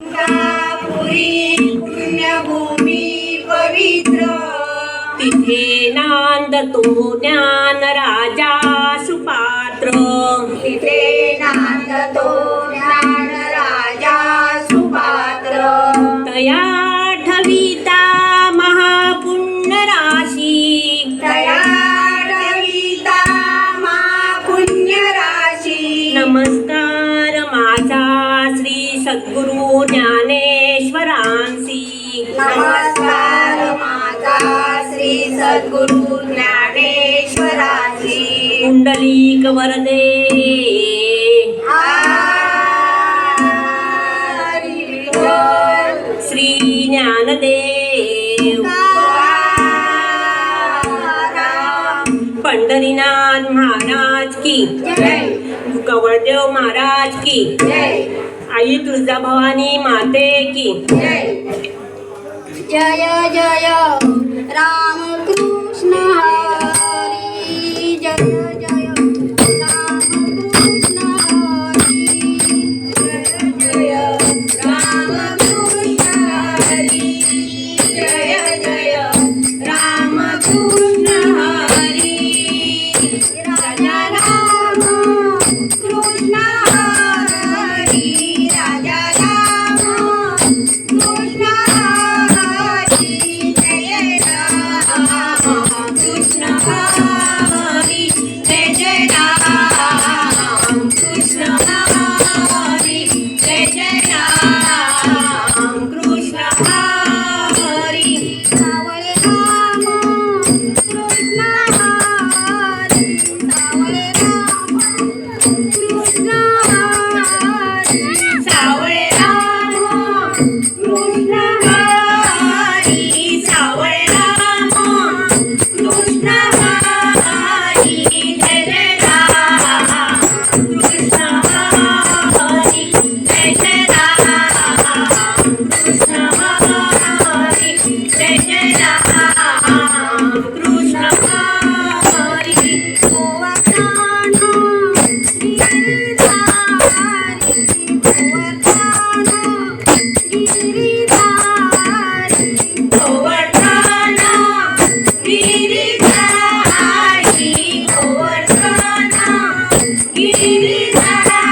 पुरी पुण्यभूमी पवित्र, तिथे नांदतो ज्ञान राजा सुपात्र. तिथे नांदतो ज्ञान राजा सुपात्र. तया ठविता महापुण्य राशी, तया ठविता महापुण्य राशी. नमस्कार माझा श्री सद्गुरु ज्ञानेश्वरांसी. नमस्कार माझा श्री सद्गुरु ज्ञानेश्वरांसी. कुंडलिक वरदे हरी विठ्ठल. श्री ज्ञानदेव पंढरीनाथ महाराज की जय. कवळदेव महाराज की जय. आई तुळजाभवानी माते की जय. जय जय राम कृष्ण हरी. जय जय राम कृष्ण हरी. जय जय राम कृष्ण हरी. जय जय राम कृष्ण हरी. राजा राम कृष्ण हरी. राजा राम कृष्ण हरी. जय राम कृष्ण हरी. जय जय राम कृष्ण हरी. जय जय राम कृष्ण हरी. सावळे राम कृष्ण हरी. सावळे राम कृष्ण हरी. सावळे राम कृष्ण हरी. सावळे राम कृष्ण हरी. जय जय राम कृष्ण हरी. जय जय राम कृष्ण हरी. जय जय राम कृष्ण हरी. गोवर्धन गिरिधारी. गोवर्धन गिरिधारी. गोवर्धन गिरिधारी.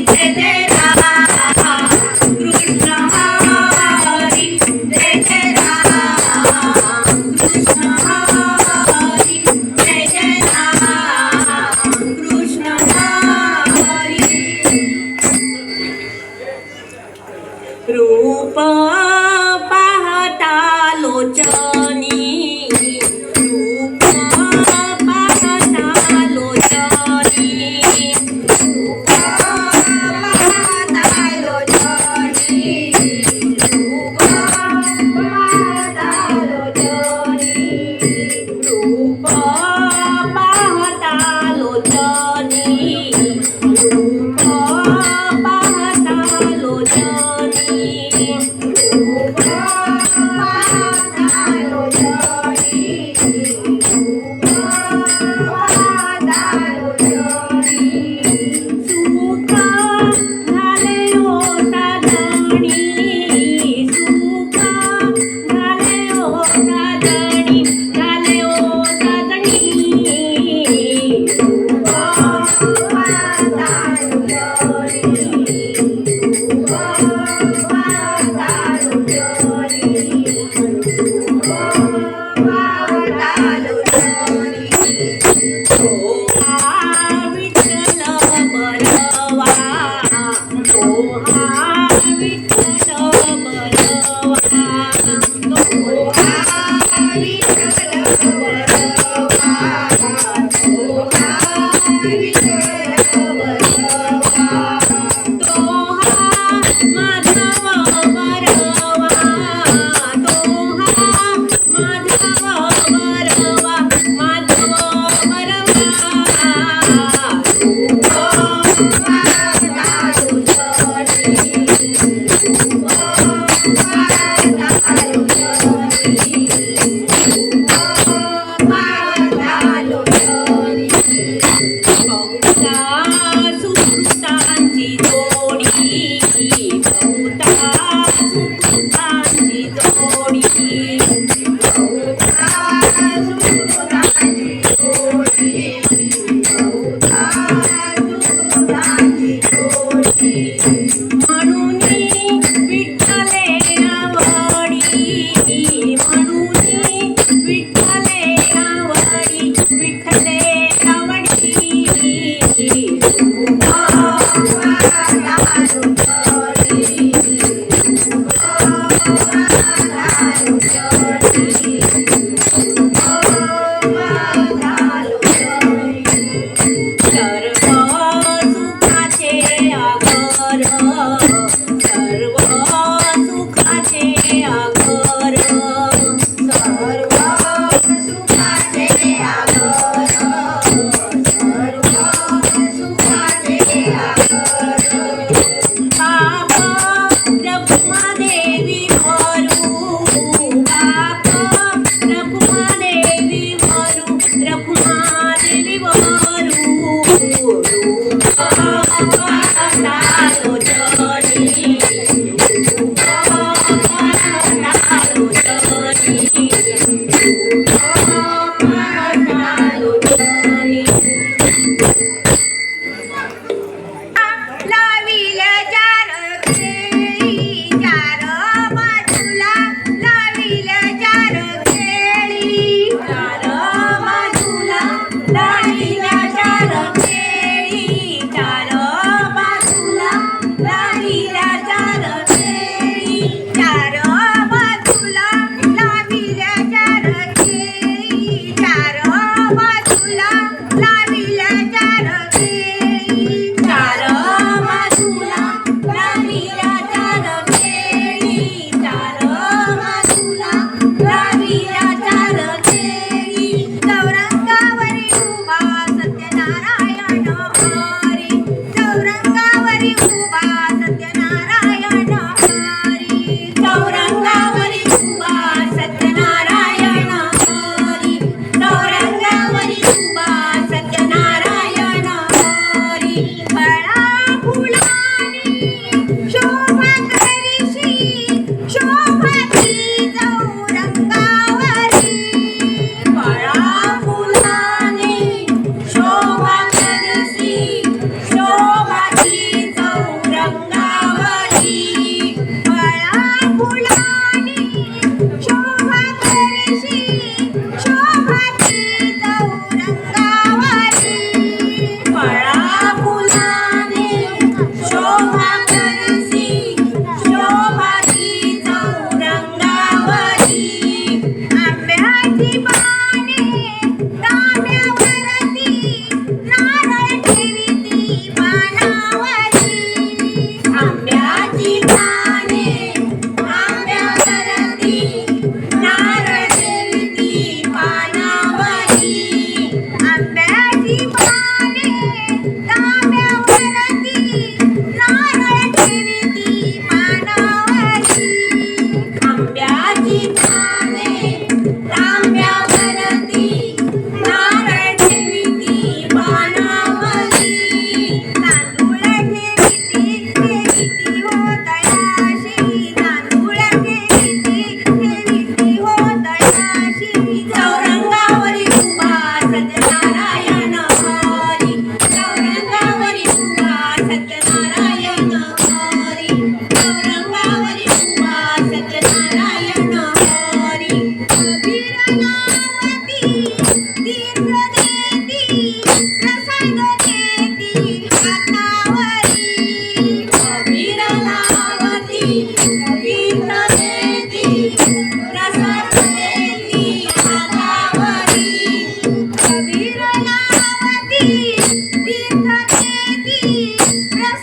जय जय राम कृष्ण हरी. जय जय राम कृष्ण हरी. जय जय राम कृष्ण हरी. रूप पाहता लोचनी. रूप पाहता लोचनी. रूप पाहता लोचनी. रूप पाहता लोचनी. रूप पाहता लोचनी. रूप पाहता लोचनी. रूप पाहता लोचनी. रूप पाहता लोचनी. सुख झाले ओ साजणी. सुख झाले ओ साजणी. झाले ओ साजणी. रूप पाहता लोचनी. रूप पाहता लोचनी. रूप पाहता लोचनी. तो हा विठ्ठल बरवा. तो हा विठ्ठल बरवा. तो हा विठ्ठल बरवा. तो हा विठ्ठल बरवा. तो हा माधव बरवा. तो हा माधव बरवा. माधव बरवा. रूप पाहता लोचनी. रूप पाहता लोचनी. रूप पाहता लोचनी. सुकृतांची जोडी. फुलाची जोडी म्हणून विठ्ठले आवडी म्हणून विठ्ठले आवडी विठ्ठले आवडी सर्व सुखाचे आगर सर्व सुखाचे आगर सर्व सुखाचे आगर सर्व सुखाचे आगर बाप रखुमादेवी मरू बाप रखुमादेवी मरू रखुमादेवी मरू लाविल चार केळी चार बाजूला लाविल चार केळी चार बाजूला लाडीला चार केळी चार बाजूला लाडीला चार केळी चार बाजूला लाविल चार केळी चार बाजूला लाविल चार केळी चार बाजूला लाडीला चार केळी चार बाजूला लाडीला चार केळी चौरंगावरी उभा सत्यनारायण हरी चौरंगावरी उभा सत्यनारायण हरी चौरंगावरी उभा सत्यनारायण हरी चौरंगावरी उभा सत्यनारायण हरी फळा फुलानी शोभा करीशी शोभाची चौरंगावरी फळा फुलाने शोभा करसी शोभाची चौरंगावरी फळा फुलानी शोभा करीशी शोभाची चौरंगावरी फळा फुलाने शोभा करसी शोभाची चौरंगावरी आंब्याची पाने तांब्यावरती नारळ ठेवीती पानावरी आंब्याची पाने आंब्यावरती नारळ ठेवीती पानावरी आंब्याची पाने तांब्यावरती नारळ ठेवीती पानावरी आंब्याची पाने तांब्यावरती नारळ ठेवीती पानावरी तांदूळ ठेवीती हो तळाशी तांदूळ ठेवीती हो तळाशी चौरंगावरी उभा सत्यनारायण हरी चौरंगावरी उभा सत्यनारायण हरी चौरंगावरी उभा सत्यनारायण हरी अभिरनावती दीर्घ देती प्रसाद देती हातावरी अभिरनावती तीर्थ देती प्रसाद देती हातावरी अभिरनावती तीर्थ देती प्रसाद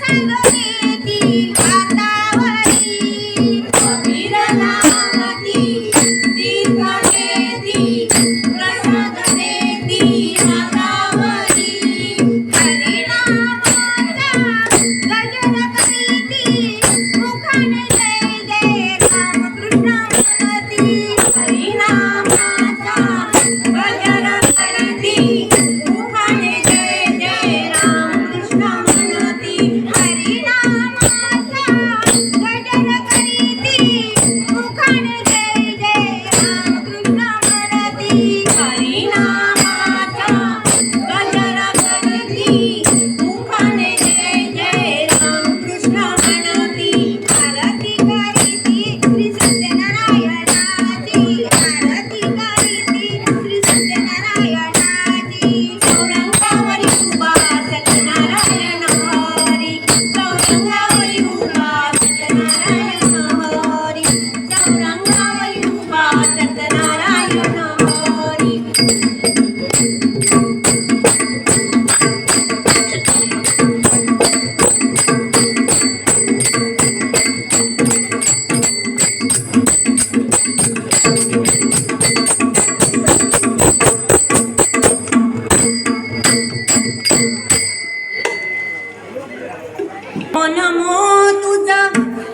नमो तुझा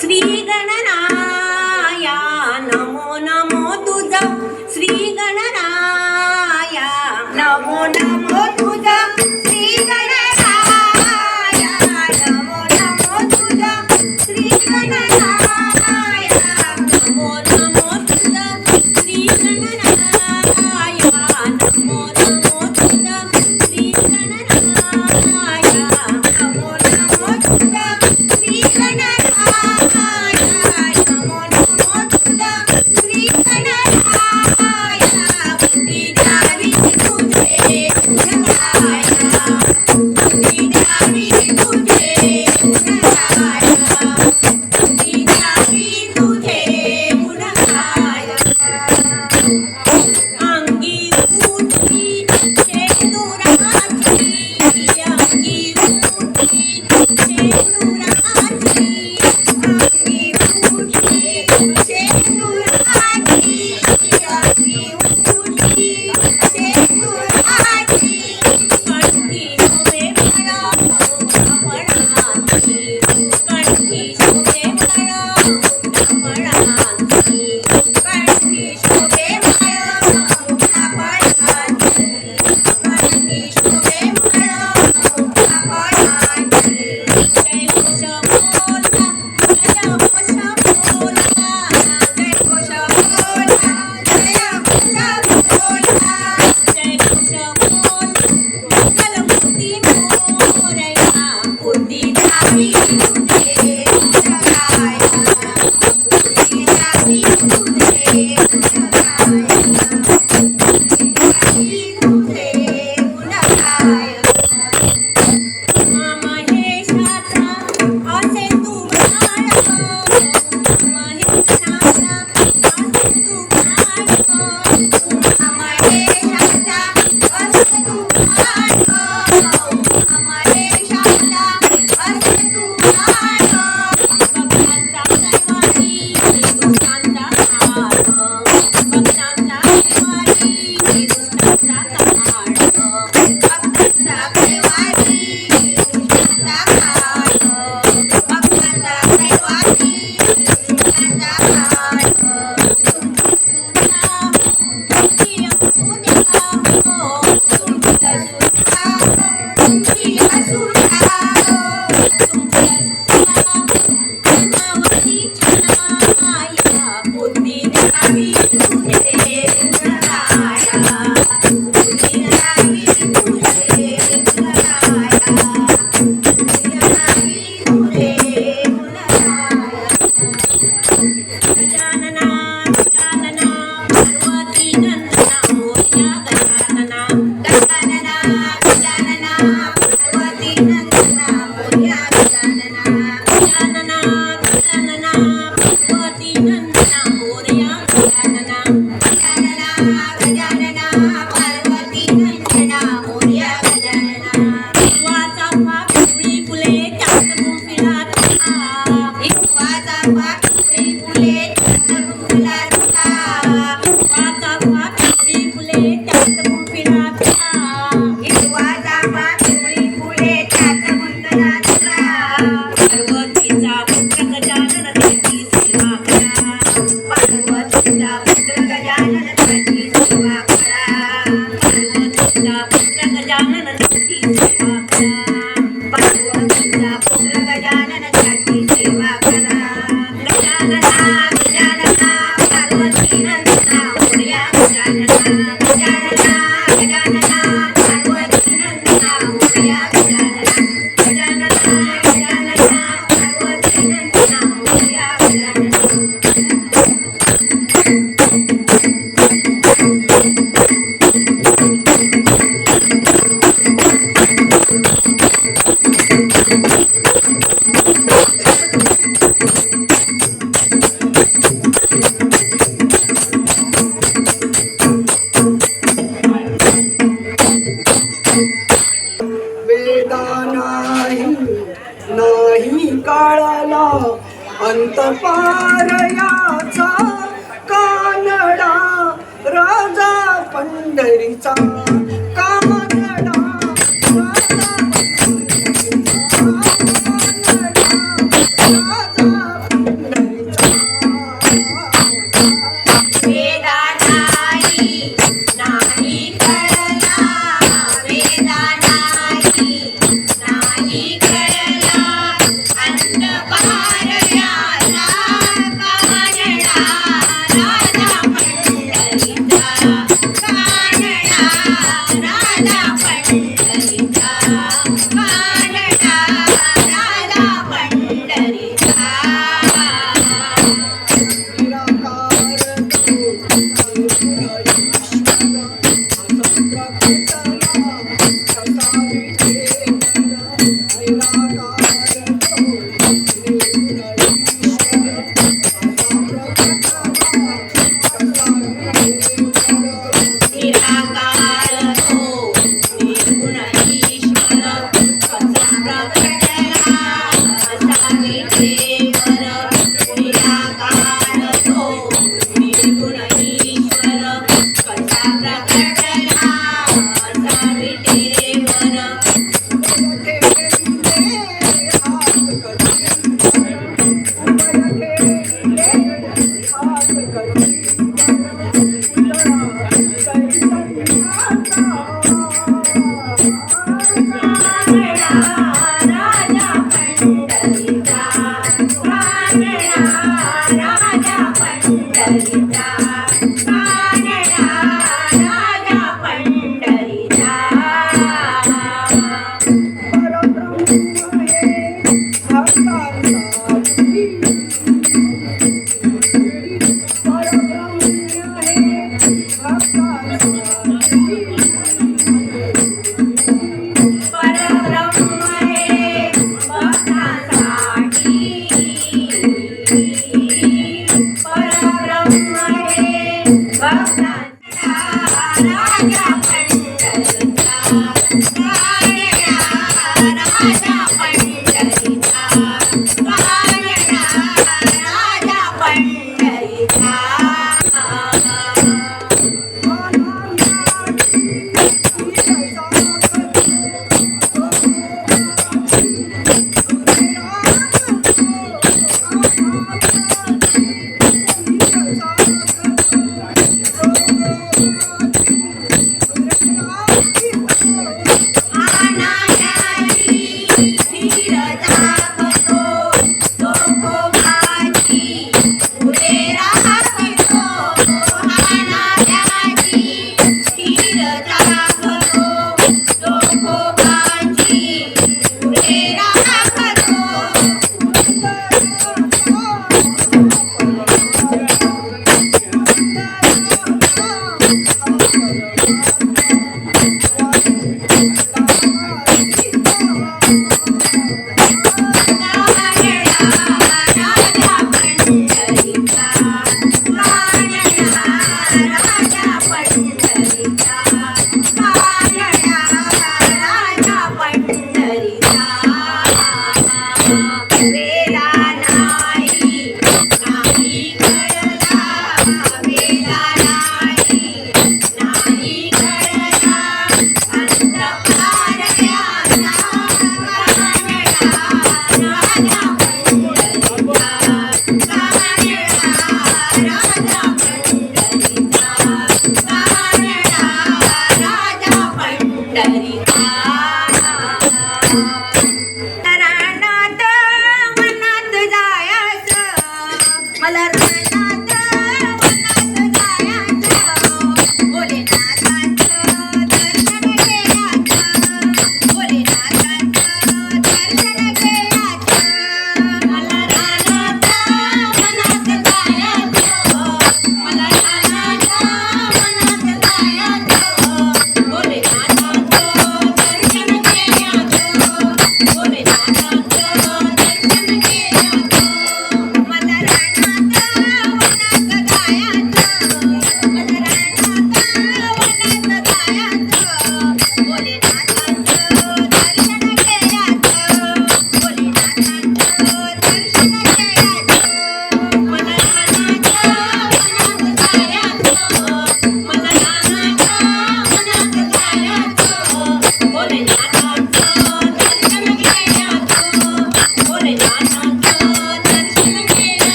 श्री गणराया नमो नमो तुझा श्री गणराया नमो नमो तुझा श्री गणराया नमो नमो तुझा श्री गणराया नमो नमो तुझा श्री गणराया नमो नमो तुझा श्री गणराया नमो नमो तुझा श्री गणराया नमो नमो तुझा श्री गणराया बुद्धी द्यावी तुझे गुणगाया बुद्धी द्यावी तुझे गुणगाया बुद्धी द्यावी तुझे गुणगाया अंगी उठी शेंदुराची अंगी उठी शेंदुराची अग्नी उठली शेंदुराची अग्नी उठली शेंदुराची कंठी शोभे मला फळांची कंठी शोभे मला फळांची कंठी शोभे माळ फळांची कंठी शोभे माळ फळांची जय घोष बोला जय घोष बोला जय घोष बोला जय घोष बोला जय घोष बोला मंगलमूर्ती मोरया बुद्धी द्यावी तुझे गुणगाया बुद्धी द्यावी तुझे गुणगाया बुद्धी द्यावी तुझे गुणगाया महेशाचा असे तू बाळ महेशाचा असे तू बाळ अमरेशाचा असे तू आठ अमरेशाचा असे तू आठ भक्तांचा कैवारी दुष्टांचा काळ भक्तांचा कैवारी दुष्टांचा काळ भक्तांचा कैवारी दुष्टांचा काळ भक्तांचा कैवारी दुष्टांचा काळ तुमची असुद्या तुमची असुद्धा बुद्धी द्यावी तुझे गुणगाया बुद्धी द्यावी तुझे गुणगाया बुद्धी द्यावी तुझे गुणगाया गजानना गजानना पार्वती नंदना मोरया गजानना गजानना गजानना पार्वती नंदना मोरया गजानना गजानना गजानना पार्वती नंदना मोरया गजानना गजानना गजानना पार्वती नंदना मोरया गजानना वाचा पिवळी फुले त्यात गुंफिला वाचा पाकळी फुले गुंफला तुला वाचा पिवळी फुले त्यात गुंफिला वाचा पाकळी फुले त्यात गुंफला तुला पार्वतीचा पुत्र गजानन त्याची सेवा करा पार्वतीचा पुत्र गजानन त्याची सेवा करा पार्वतीचा पुत्र गजानन त्याची सेवा करा पार्वतीचा पुत्र गजानन त्याची सेवा करा गजानना गजानना पार्वती नंदना मोरया गजानना गजानना गजानना पार्वती नंदना मोरया गजानना गजानना गजानना पार्वती नंदना मोरया गजानना वेदा नाही काळाला अंत पार याचा कानडा राजा पंढरीचा कानडा राजा पंढरीचा कानडा पंढरीचा कानडा राजा पंढरीचा आनंदाची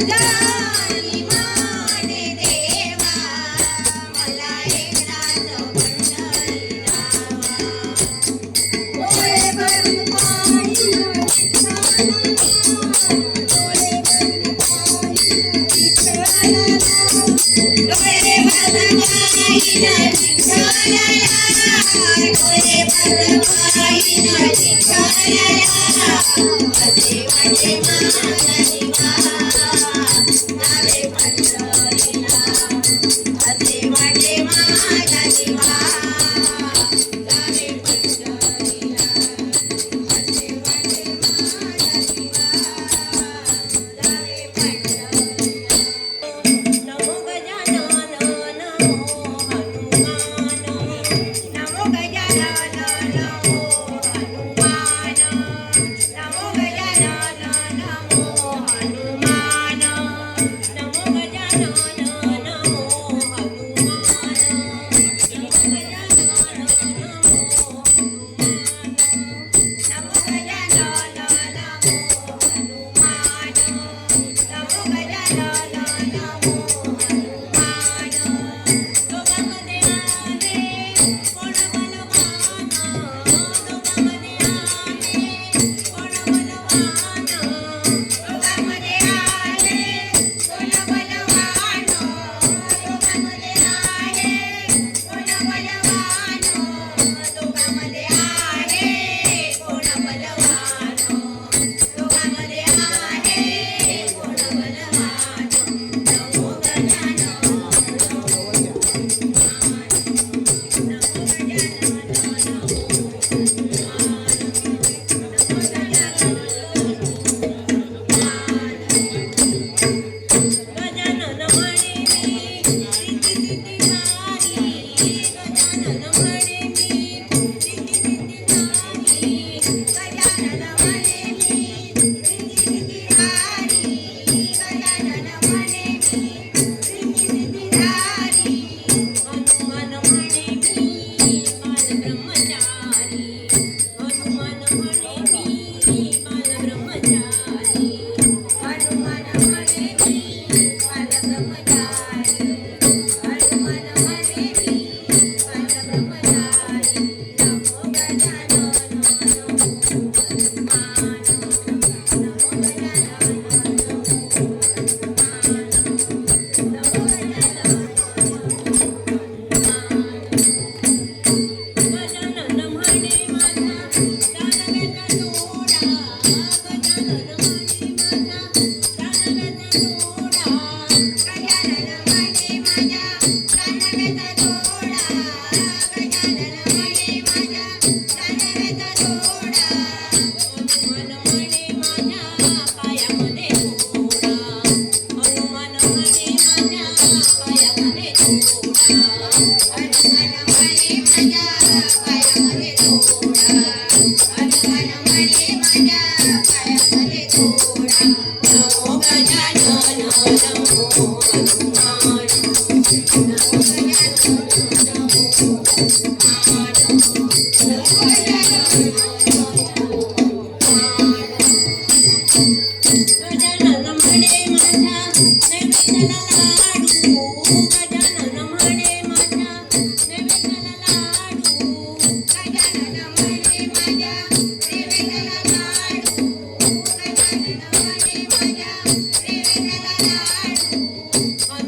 जानी माने देवा मला एकदाच पंढरी जावा डोळे भरून पाहिलं डोळे भरून पाहिलं डोळे भरून पाहिलं असे वाटे माझा दिवा जावे पंढरीला असे वाटे माझा दिवा जावे पंढरीला असे वाटे माझा दिवा जावे पंढरीला नमो गजानन नमो हनुमान नमो गजानन नमो हनुमान नमो गजानन नमो नमो हनुमान गजानन नमो हनुमान नमो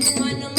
हनुमान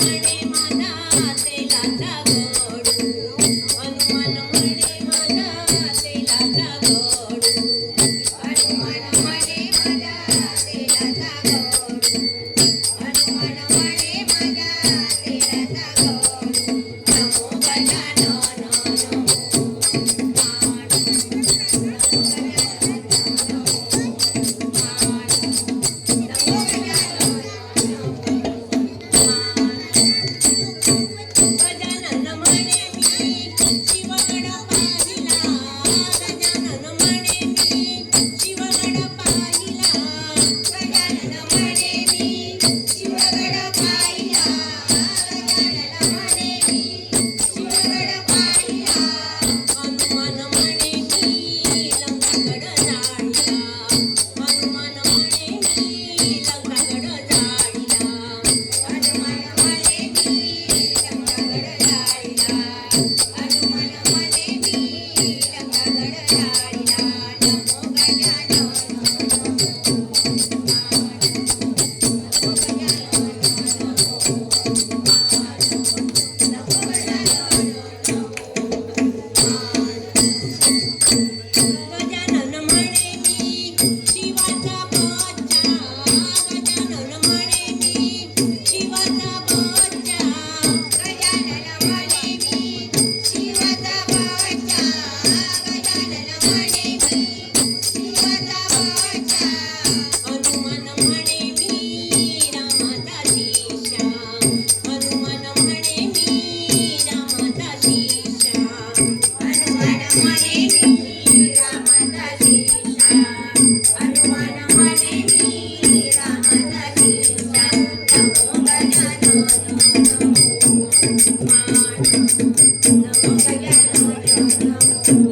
बचा हनुमान म्हणे मी रामाचा शिष्या हनुमान म्हणे मी रामाचा शिष्या हनुमान म्हणे मी रामाचा शिष्या हनुमान म्हणे मी रामाचा शिष्या नमो गजानन नमो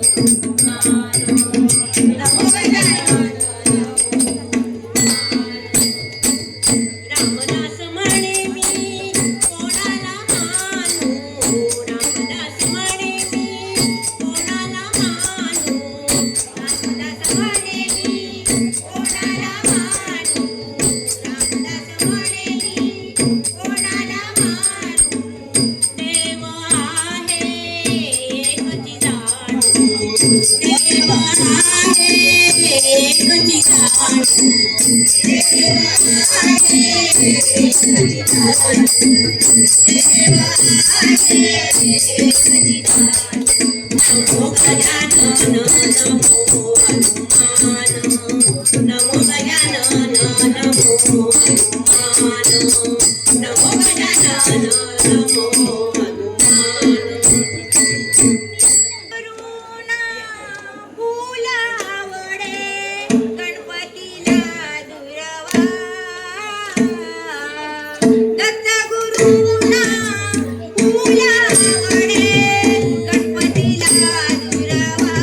रामदास म्हणे मी कोणाला मानू रामदास म्हणे मी कोणाला मानू रामदास म्हणे मी कोणाला मानू रामदास म्हणे मी कोणाला मानू देव आहे एकची जाणू देव आहे एकची जाणू नमो गजानन नमो हनुमान नमो गजानन नमो हनुमान नमो गजानन नमो हनुमान करुणा फूल आवडे गणपतीला दुर्वा दत्त गुरुना फूल आवडे गणपतीला दुर्वा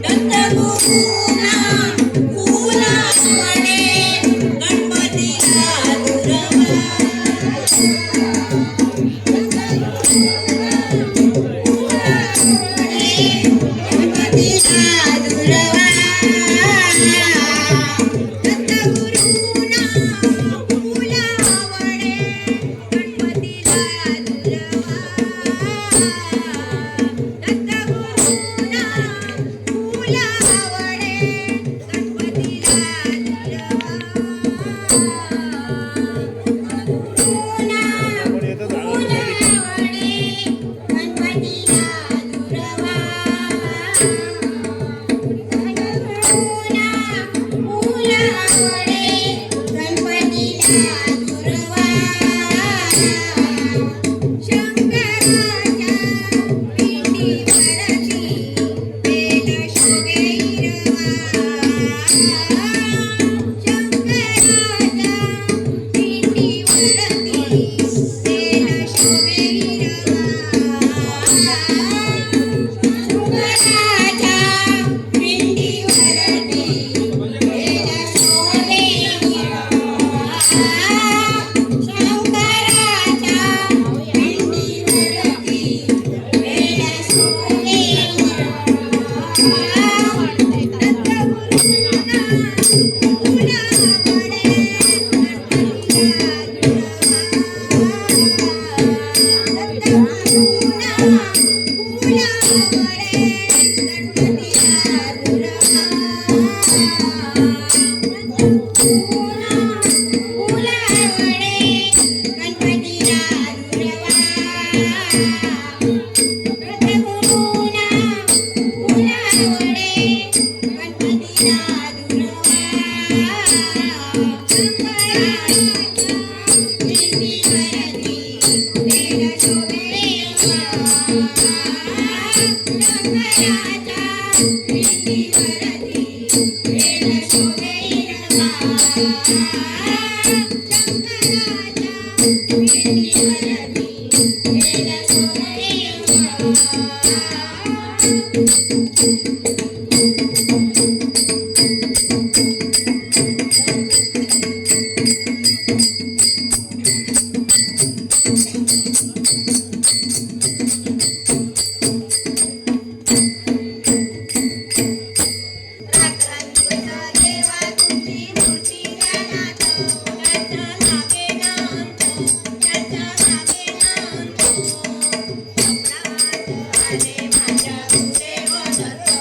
दत्त गुरुना फूल आवडे गणपतीला दुर्वा माझ्या गुरुदेव दत्त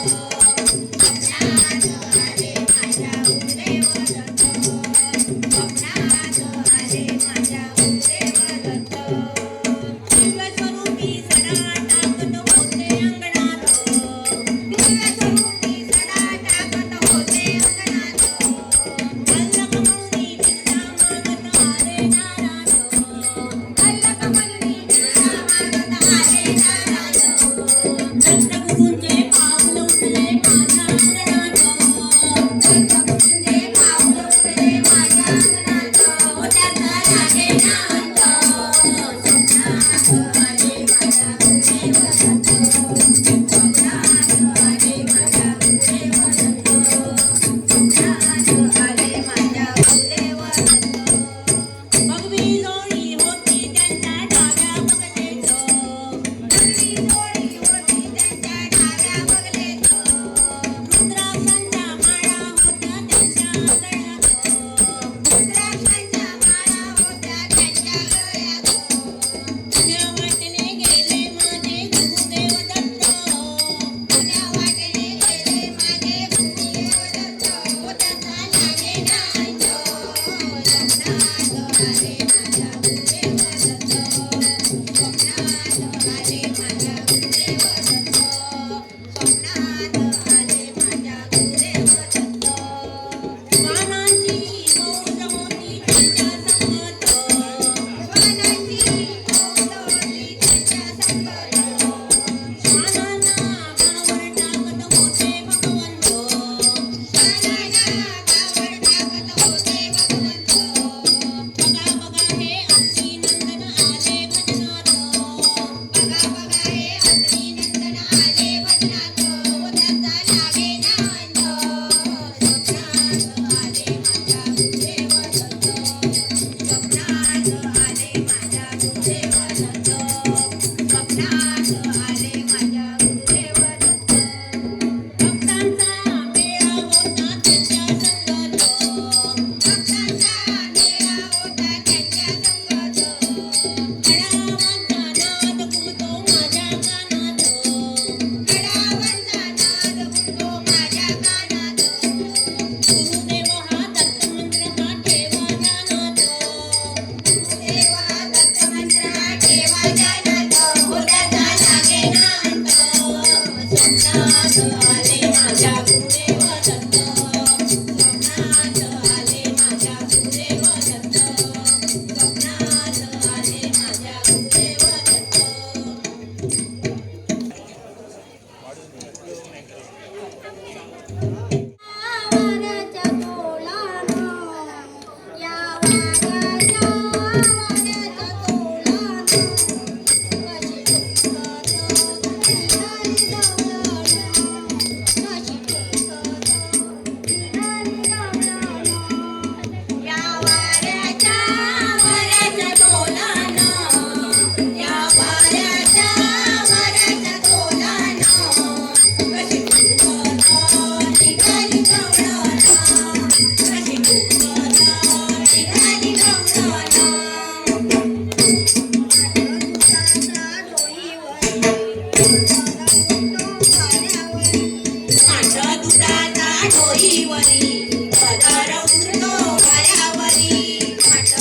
डोईवरी पदर उडतो वाऱ्यावरी माठ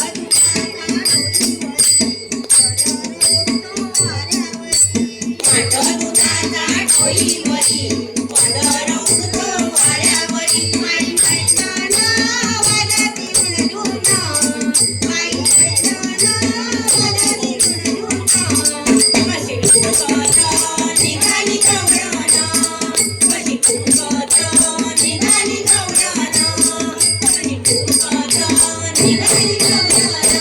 दुधाचा डोईवरी पदर उडतो वाऱ्यावरी माई मैदाना वाजती गुणगुणा माई मैदाना वाजती गुणगुणा कशी फुकत निघाली गवळण कशी फुकत निघाली गवळण कशी फुकत निघाली गवळण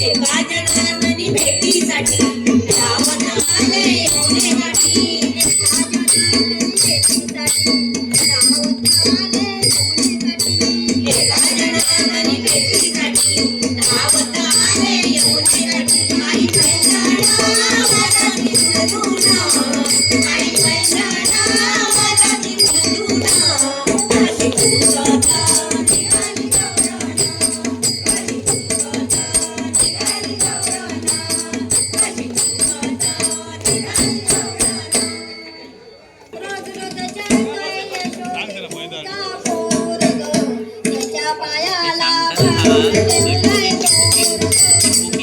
एका जणांनी भेटीसाठी धावत आले एवढे गाठी एका जणांनी भेटीसाठी धावत आले एवढे गाठी आई मैदाना वाजती गुणगुणा आई मैदाना वाजती गुणगुणा कशी फुकत निघाली गवळण कशी फुकत निघाली गवळण कशी फुकत निघाली गवळण रोज रोज चढतोय यशोदेचा पोरग त्याच्या पायाला बांधून ठेवलाय पोरग त्याच्या पायाला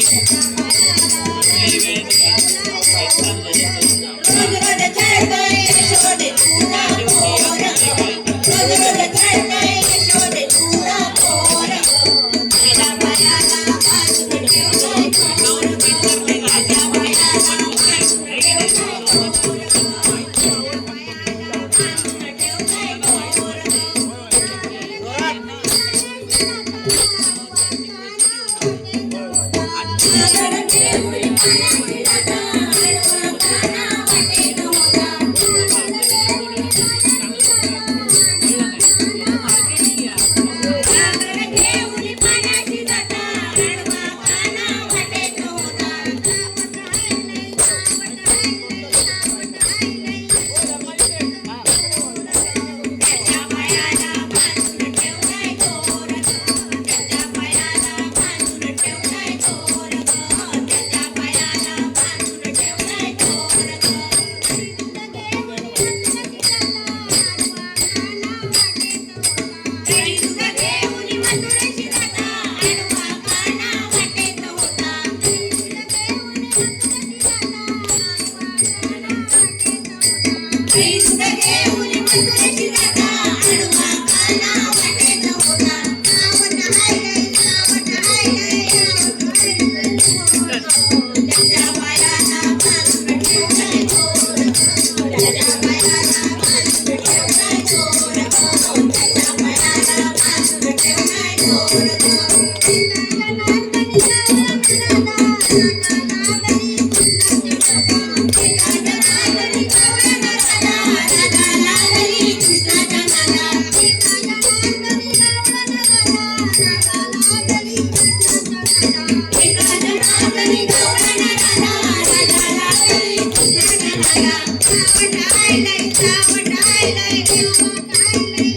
बांधून ठेवलाय पोरग रोज रोज चढतोय यशोदे तुझा पोरग रोज रोज चढतोय यशोदे तुझा पोरग माझ्या पायाला बांधून ठेवलाय पोरग माझ्या पायाला बांधून ठेवलाय पोरग माझ्या पायाला बांधून ठेवलाय पोरग सागर देऊळी पाण्याची राधा आडवा काना वाटेत होता सागर देऊळी पाण्याची राधा आडवा काना वाटेत होता त्याच्या पायाला बांधून ठेवलाय पोरग त्याच्या पायाला बांधून ठेवलाय पोरग त्याच्या पायाला बांधून ठेवलाय पोरग तरी तुझा देऊनी मथुरेची राधा आडवा काना वाटेत होता तरी तुझा देऊनी मथुरेची राधा आडवा काना वाटेत होता आवत हाय त्याच्या पायाला बांधून ठेवलाय पोरग त्याच्या पायाला बांधून ठेवलाय पोरग त्याच्या पायाला बांधून ठेवलाय पोरग एका जनार्दनी गवळण राधा राधा लागली कृष्णाच्या नादात एका जनार्दनी गवळण राधा राधा लागली कृष्णाच्या नादात आवत हाय